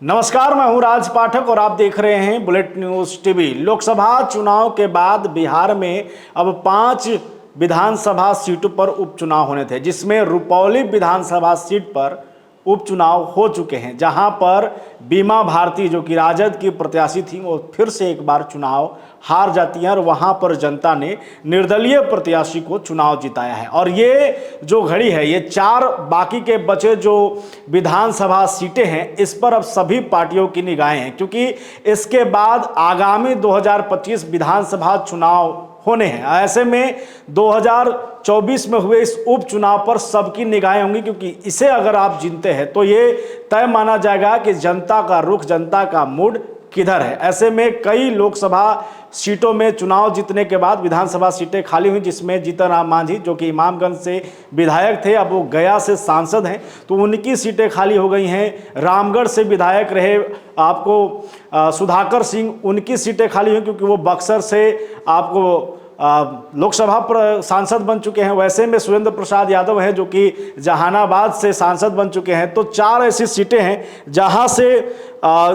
नमस्कार, मैं हूं राज पाठक और आप देख रहे हैं बुलेट न्यूज टीवी। लोकसभा चुनाव के बाद बिहार में अब 5 विधानसभा सीटों पर उपचुनाव होने थे, जिसमें रुपौली विधानसभा सीट पर उपचुनाव हो चुके हैं, जहां पर बीमा भारती जो कि राजद की प्रत्याशी थी वो फिर से एक बार चुनाव हार जाती हैं और वहां पर जनता ने निर्दलीय प्रत्याशी को चुनाव जिताया है। और ये जो घड़ी है, ये 4 बाकी के बचे जो विधानसभा सीटें हैं, इस पर अब सभी पार्टियों की निगाहें हैं, क्योंकि इसके बाद आगामी 2025 विधानसभा चुनाव होने हैं। ऐसे में 2024 में हुए इस उपचुनाव पर सबकी निगाहें होंगी, क्योंकि इसे अगर आप जीतते हैं तो ये तय माना जाएगा कि जनता का रुख, जनता का मूड किधर है। ऐसे में कई लोकसभा सीटों में चुनाव जीतने के बाद विधानसभा सीटें खाली हुई, जिसमें जीतन राम मांझी जो कि इमामगंज से विधायक थे, अब वो गया से सांसद हैं, तो उनकी सीटें खाली हो गई हैं। रामगढ़ से विधायक रहे आपको सुधाकर सिंह, उनकी सीटें खाली हुई क्योंकि वो बक्सर से आपको लोकसभा सांसद बन चुके हैं। वैसे में सुरेंद्र प्रसाद यादव हैं जो कि जहानाबाद से सांसद बन चुके हैं। तो 4 ऐसी सीटें हैं जहां से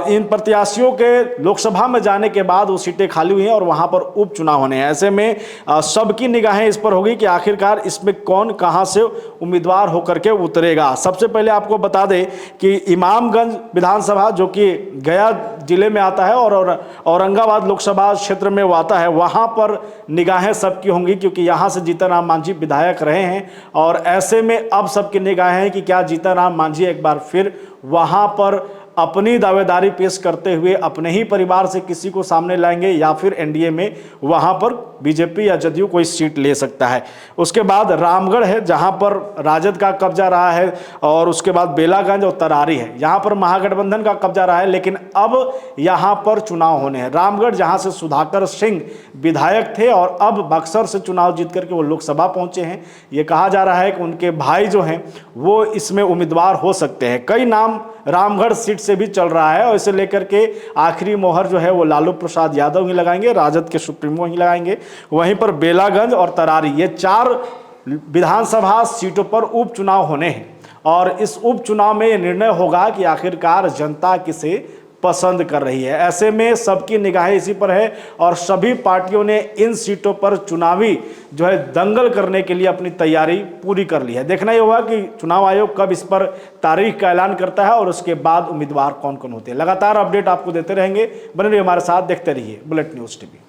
इन प्रत्याशियों के लोकसभा में जाने के बाद वो सीटें खाली हुई हैं और वहां पर उपचुनाव होने हैं। ऐसे में सबकी निगाहें इस पर होगी कि आखिरकार इसमें कौन कहां से उम्मीदवार होकर के उतरेगा। सबसे पहले आपको बता दें कि इमामगंज विधानसभा जो कि गया जिले में आता है और औरंगाबाद लोकसभा क्षेत्र में वो आता है, वहां पर निगाहें सबकी होंगी, क्योंकि यहां से जीतन राम मांझी विधायक रहे हैं। और ऐसे में अब सबकी निगाहें हैं कि क्या जीतन राम मांझी एक बार फिर वहां पर अपनी दावेदारी पेश करते हुए अपने ही परिवार से किसी को सामने लाएंगे, या फिर एनडीए में वहां पर बीजेपी या जदयू कोई सीट ले सकता है। उसके बाद रामगढ़ है जहां पर राजद का कब्जा रहा है, और उसके बाद बेलागंज और तरारी है, यहां पर महागठबंधन का कब्जा रहा है। लेकिन अब यहां पर चुनाव होने हैं। रामगढ़ जहां से सुधाकर सिंह विधायक थे और अब बक्सर से चुनाव जीत करके वो लोकसभा पहुंचे हैं। ये कहा जा रहा है कि उनके भाई जो हैं वो इसमें उम्मीदवार हो सकते हैं। कई नाम रामगढ़ सीट से भी चल रहा है और इसे लेकर के आखिरी मोहर जो है वो लालू प्रसाद यादव ही लगाएंगे, राजद के सुप्रीमो ही लगाएंगे। वहीं पर बेलागंज और तरारी, ये 4 विधानसभा सीटों पर उपचुनाव होने हैं और इस उपचुनाव में यह निर्णय होगा कि आखिरकार जनता किसे पसंद कर रही है। ऐसे में सबकी निगाहें इसी पर है और सभी पार्टियों ने इन सीटों पर चुनावी जो है दंगल करने के लिए अपनी तैयारी पूरी कर ली है। देखना ही होगा कि चुनाव आयोग कब इस पर तारीख का ऐलान करता है और उसके बाद उम्मीदवार कौन कौन होते हैं। लगातार अपडेट आपको देते रहेंगे, बने रहिए हमारे साथ, देखते रहिए बुलेट न्यूज टीवी।